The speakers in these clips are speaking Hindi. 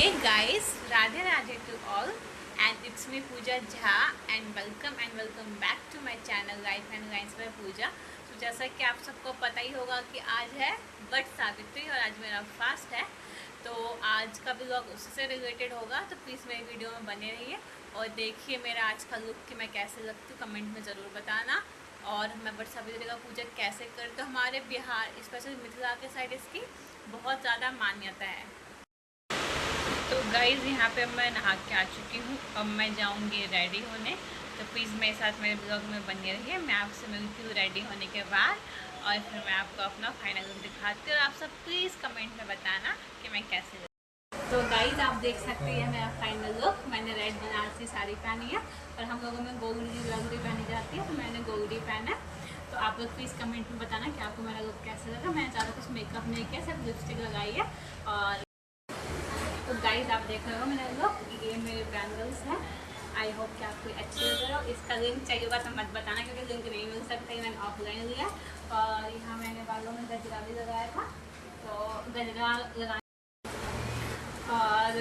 Hey guys, Radhe Radhe to all, and it's me Pooja Jha and welcome back to my channel Life and Lines by Pooja। तो जैसा कि आप सबको पता ही होगा कि आज है वट सावित्री और आज मेरा फास्ट है, तो आज का व्लॉग उससे रिलेटेड होगा। तो प्लीज़ मेरी वीडियो में बने रहिए और देखिए मेरा आज का लुक कि मैं कैसे लगती हूँ, कमेंट में ज़रूर बताना। और मैं वट सावित्री का पूजा कैसे करती हूँ, हमारे बिहार स्पेशल मिथिला के साइड इसकी बहुत ज़्यादा मान्यता है। तो गाइज़ यहाँ पे मैं नहा के आ चुकी हूँ, अब मैं जाऊँगी रेडी होने। तो प्लीज़ मेरे साथ मेरे ब्लॉग में बने रहिए। मैं आपसे मिलती हूँ रेडी होने के बाद और फिर मैं आपको अपना फाइनल लुक दिखाती हूँ और आप सब प्लीज़ कमेंट में बताना कि मैं कैसे लगी। तो गाइज़ आप देख सकते हैं मेरा फाइनल लुक। मैंने रेड बनारसी साड़ी पहनी है और हम लोगों में गोगड़ी लंगड़ी पहनी जाती है, तो मैंने गोगड़ी पहना है। तो आप लोग प्लीज़ कमेंट में बताना कि आपको मेरा लुक कैसे लगा। मैंने ज़्यादा कुछ मेकअप नहीं किया, सिर्फ लिपस्टिक लगाई है। और तो गाइस आप देख रहे हो मेरा लुक, ये मेरे बैंगल्स हैं। आई होप कि आपको अच्छे लग रहा हो। इसका लिंक चाहिए होगा तो मत बताना क्योंकि लिंक नहीं मिल सकता, मैंने ऑफलाइन लिया। और यहाँ मैंने बालों में गजरा भी लगाया था, तो गजरा लगा। और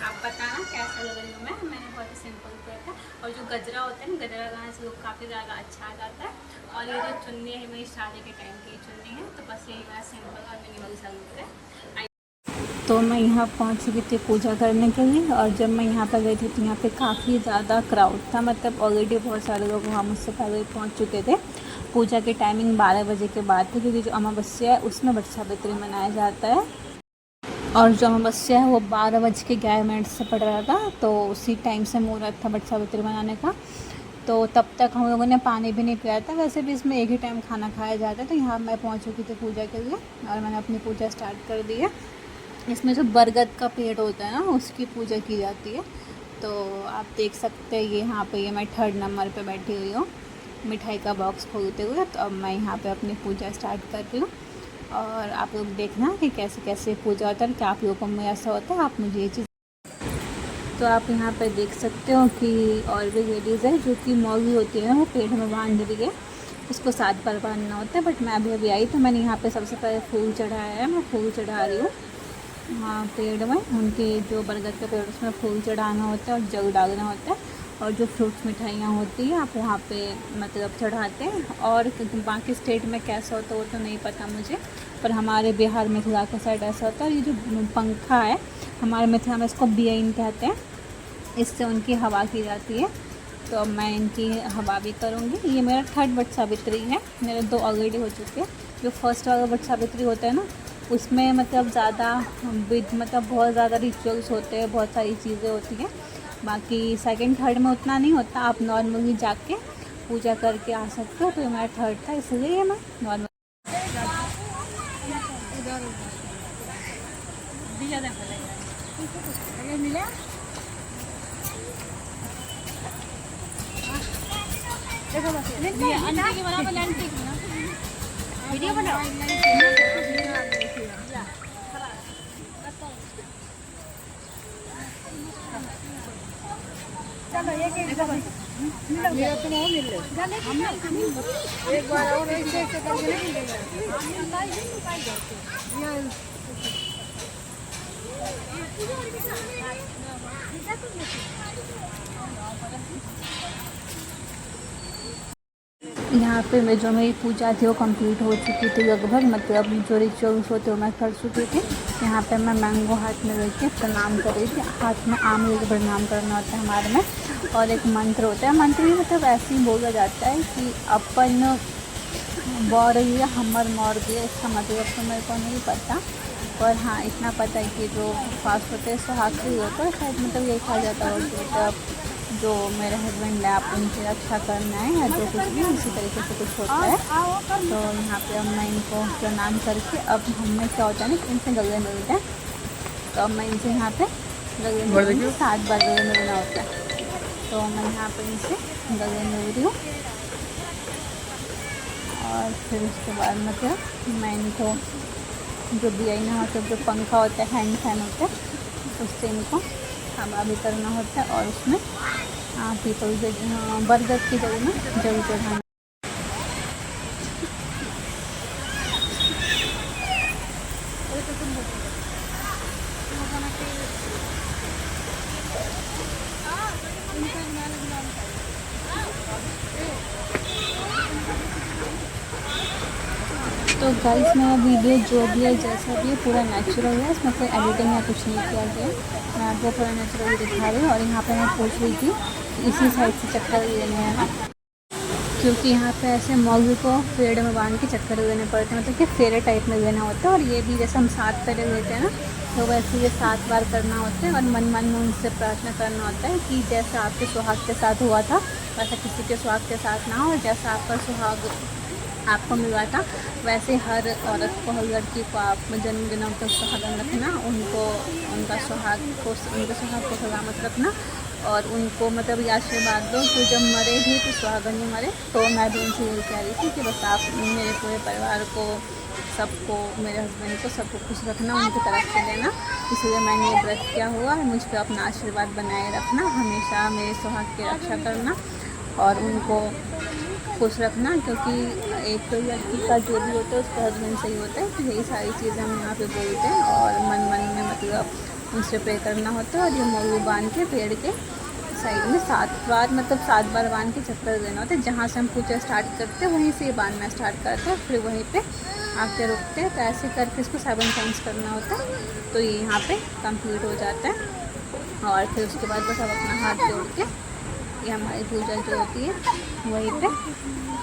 आप बताना कैसा लग रही हूँ मैंने बहुत ही सिंपल किया था। और जो गजरा होता है ना, गजरा लगाने से लुक काफ़ी ज़्यादा अच्छा आ जाता है। और ये जो चुन्नी है मेरी शादी के टाइम की चुन्नी है, तो बस यही मेरा सिंपल और मिनिमल सा लुक है। तो मैं यहाँ पहुँच चुकी थी पूजा करने के लिए, और जब मैं यहाँ पर गई थी तो यहाँ पे काफ़ी ज़्यादा क्राउड था। मतलब ऑलरेडी बहुत सारे लोग वहाँ मुझसे पहले ही पहुँच चुके थे। पूजा की टाइमिंग 12 बजे के बाद थी, क्योंकि जो अमावस्या है उसमें वट सावित्री मनाया जाता है। और जो अमावस्या है वो 12:11 से पड़ रहा था, तो उसी टाइम से मुहूर्त था वट सावित्री मनाने का। तो तब तक हम लोगों ने पानी भी नहीं पिया था। वैसे भी इसमें एक ही टाइम खाना खाया जाता है। तो यहाँ मैं पहुँच चुकी थी पूजा के लिए और मैंने अपनी पूजा स्टार्ट कर दी है। इसमें जो बरगद का पेड़ होता है ना, उसकी पूजा की जाती है। तो आप देख सकते हैं ये यहाँ पे मैं 3rd नंबर पे बैठी हुई हूँ मिठाई का बॉक्स खोलते हुए। तो अब मैं यहाँ पे अपनी पूजा स्टार्ट कर रही हूँ और आप लोग देखना कि कैसे कैसे पूजा होता है, क्या आप लोगों में ऐसा होता है, आप मुझे ये चीज़। तो आप यहाँ पे देख सकते हो कि और भी लेडीज़ है जो कि मौगी होती है ना, वो पेड़ में बांध रही है। उसको 7 बार बांधना होता है, बट मैं अभी आई तो मैंने यहाँ पे सबसे पहले फूल चढ़ाया है। मैं फूल चढ़ा रही हूँ हाँ पेड़ में, उनके जो बरगद के पेड़ उसमें फूल चढ़ाना होता है और जग डालना होता है। और जो फ्रूट्स मिठाइयाँ होती हैं आप वहाँ पे मतलब चढ़ाते हैं। और बाकी स्टेट में कैसा होता है वो तो नहीं पता मुझे, पर हमारे बिहार मिथिला के साइड ऐसा होता है। और ये जो पंखा है हमारे मिथिला में इसको बियन कहते हैं, इससे उनकी हवा की जाती है। तो अब मैं इनकी हवा भी करूँगी। ये मेरा 3rd वट सावित्री है, मेरे 2 ऑलरेडी हो चुके हैं। जो फर्स्ट वाला वट सावित्री होता है ना, उसमें मतलब ज़्यादा मतलब बहुत ज़्यादा रिचुअल्स होते हैं, बहुत सारी चीज़ें होती हैं। बाकी 2nd 3rd में उतना नहीं होता, आप नॉर्मली जाके पूजा करके आ सकते हो। तो ये मेरा 3rd था, इसलिए मैं नॉर्मल मिला। देखो के बराबर वीडियो बनाओ। चलो एक मेरा तो वो मिल एक बार और ऐसे करके नहीं यहाँ पे मैं जो मेरी पूजा थी वो कंप्लीट हो चुकी थी लगभग। मतलब जो रिचुअल्स होते वो मैं कर चुकी थी। यहाँ पे मैं मैंगो हाथ में लेके प्रणाम कर रही थी। हाथ में आम लेके प्रणाम करना होता है हमारे में। और एक मंत्र होता है, मंत्र भी मतलब ऐसे ही बोला जाता है कि अपन बौर या हमर मौर दिया। इसका मतलब तो मेरे को नहीं पता, पर हाँ इतना पता है कि जो फास्ट होते हैं इसको हाथ से ही होता है शायद। मतलब यही कहा जाता है कि मतलब जो मेरे हस्बैंड है आप उनकी रक्षा करना है या जो कुछ भी इसी तरीके से कुछ होता है। तो यहाँ पे अब मैं इनको प्रणाम करके अब हमें क्या होता है ना, इनसे गले मिलते हैं। तो अब मैं इनसे यहाँ पे गले मिलूँगी, 7 बार गले मिलना होता है। तो मैं यहाँ पे इनसे गले मिल रही हूँ और फिर उसके बाद मतलब मैं इनको जो दिया ना होता है, जो पंखा होता है, हैंड फैन होता है, उससे इनको हवा भी करना होता है। और उसमें पीपल के बरगद की जड़ में जल चढ़ाना। तो गाइस मेरा वीडियो जो भी है जैसा भी है पूरा नेचुरल है, इसमें कोई एडिटिंग या कुछ नहीं किया गया। मैं आपको पूरा नेचुरल दिखा रही हूँ। और यहाँ पे मैं पूछ रही थी इसी साइड से चक्कर लेने हैं ना, क्योंकि यहाँ पे ऐसे मग को पेड़ में बांध के चक्कर लेने पड़ते हैं, मतलब कि फेरे टाइप में लेना होता है। और ये भी जैसे हम 7 फेरे लेते हैं ना, तो वैसे ये 7 बार करना होता है। और मन मन में उनसे प्रार्थना करना होता है कि जैसा आपके सुहाग के साथ हुआ था वैसा किसी के सुहाग के साथ ना हो, और जैसा आपका सुहाग आपको मिला था वैसे हर औरत को, हर लड़की को आप जन्म दिनों तक सुहागन रखना, उनको उनके सुहाग को सलामत रखना, और उनको मतलब ये आशीर्वाद दो कि जब मरे भी तो सुहागन ही मरे। तो मैं भी उनसे यही कह रही थी कि बस आप मेरे पूरे परिवार को, सबको, मेरे हस्बैंड को, सबको खुश रखना, उनकी तरफ से लेना। इसलिए मैंने ये व्रत किया हुआ है। मुझ पर अपना आशीर्वाद बनाए रखना, हमेशा मेरे सुहाग की रक्षा करना और उनको खुश रखना, क्योंकि एक लड़की का जो भी होता है उसका हस्बैंड सही होता है। तो यही सारी चीज़ें हम यहाँ पे बोलते हैं और मन मन में मतलब उनसे प्रे करना होता है। और ये मोरू बांध के पेड़ के साइड में 7 बार, मतलब 7 बार बांध के चक्कर देना होता है। जहाँ से हम पूजा स्टार्ट करते हैं वहीं से बांधना स्टार्ट करते हैं, फिर वहीं पे आके रुकते हैं। तो ऐसे करके इसको 7 टाइम्स करना होता है। तो ये यहाँ पे कंप्लीट हो जाता है। और फिर उसके बाद बस अब अपना हाथ जोड़ के ये हमारी पूजा जो होती है वहीं पे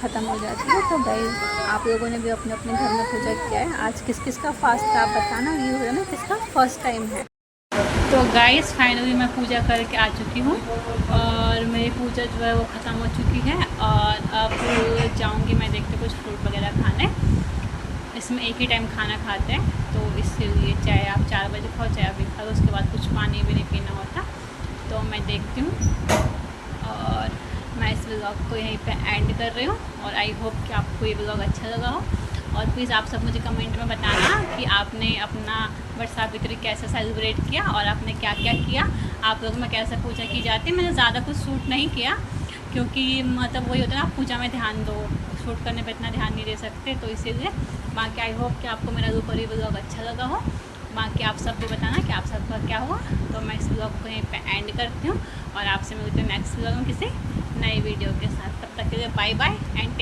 ख़त्म हो जाती है। तो गाइस आप लोगों ने भी अपने अपने घर में पूजा किया है। आज किस किस का फास्ट था आप बताना, ये हो में किसका फर्स्ट टाइम है। तो गाइस फाइनली मैं पूजा करके आ चुकी हूँ और मेरी पूजा जो है वो ख़त्म हो चुकी है। और अब जाऊँगी मैं देखते कुछ फ्रूट वगैरह खाने। इसमें एक ही टाइम खाना खाते हैं, तो इसलिए चाहे आप 4 बजे खाओ चाहे अभी खा लो, उसके बाद कुछ पानी भी नहीं पीना होता। तो मैं देखती हूँ और मैं इस व्लॉग को यहीं पे एंड कर रही हूँ। और आई होप कि आपको ये व्लॉग अच्छा लगा हो। और प्लीज़ आप सब मुझे कमेंट में बताना कि आपने अपना वटसावित्री कैसे सेलिब्रेट किया और आपने क्या क्या किया, आप लोगों में कैसे पूजा की जाती है। मैंने ज़्यादा कुछ शूट नहीं किया क्योंकि मतलब वही होता है ना, आप पूजा में ध्यान दो, शूट करने पे इतना ध्यान नहीं दे सकते, तो इसीलिए। बाकी आई होप कि आपको मेरा दोपहरी व्लॉग अच्छा लगा हो। बाकी आप सब भी बताना कि आप सबका क्या हुआ। तो मैं इस व्लॉग को यहीं पे एंड करती हूँ और आपसे मिलती हूँ नेक्स्ट व्लॉग में किसी नई वीडियो के साथ। तब तक के लिए बाय बाय एंड